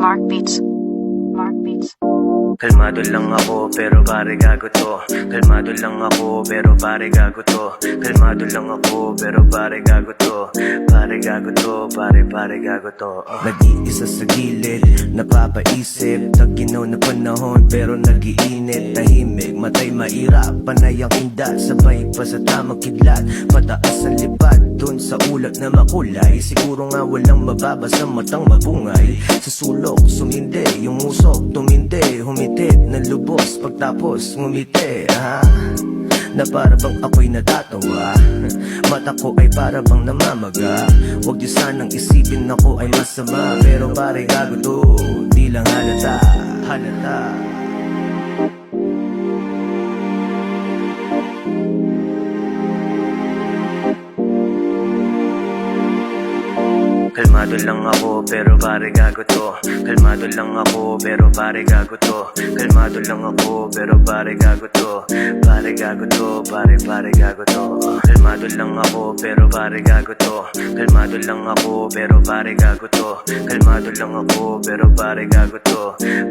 Mark Beats. Mark Beats. Kalmado lang ako pero pare gago to. Kalmado lang ako pero pare gago to. Kalmado lang ako pero pare gago to. Pare gago to, pare gago to. Nag-iisa sa gilid, napapaisip. Tag-inaw na panahon pero nag-iinit. Tahimik, matay mairap, panay ang indat. Sabay pa sa tamang kidlat, pataas ang lipad. Dun sa ulap na makulay, siguro nga walang mababa sa matang mabungay. Sa sulok, sumindi, yung musok, tumindi, humitit na lubos, pagtapos ngumiti, ha? Na para bang ako'y natatawa. Mata ko ay para bang namamaga. Huwag niyo sanang isipin ako ay masama. Pero pare gago to, di lang halata. Kalmado lang ako pero pare gago to. Kalmado lang ako pero pare gago to. Kalmado lang ako pero pare gago to. Pare gago to, pare gago to. Kalmado lang ako pero pare gago to. Kalmado lang ako pero pare gago to. Kalmado lang ako pero pare gago to.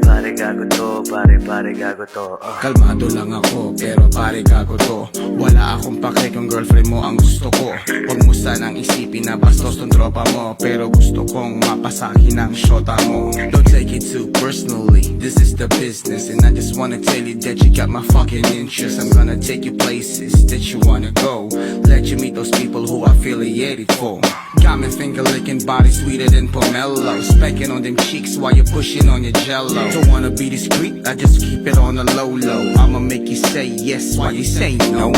Pare gago to, pare gago to. Kalmado lang ako pero pare gago to. Wala akong pake kung girlfriend mo ang gusto ko. Huwag mo sanang isipin na bastos tong tropa mo, pero gusto kong mapasakin ang shota mo. Don't take it too personally, this is the business. And I just wanna tell you that you got my fucking interest. I'm gonna take you places that you wanna go. Let you meet those people who are affiliated for. Got me finger licking body sweeter than pomelo. Spanking on them cheeks while you're pushing on your jello. Don't wanna be discreet, I just keep it on the low. I'ma make you say yes while you say no.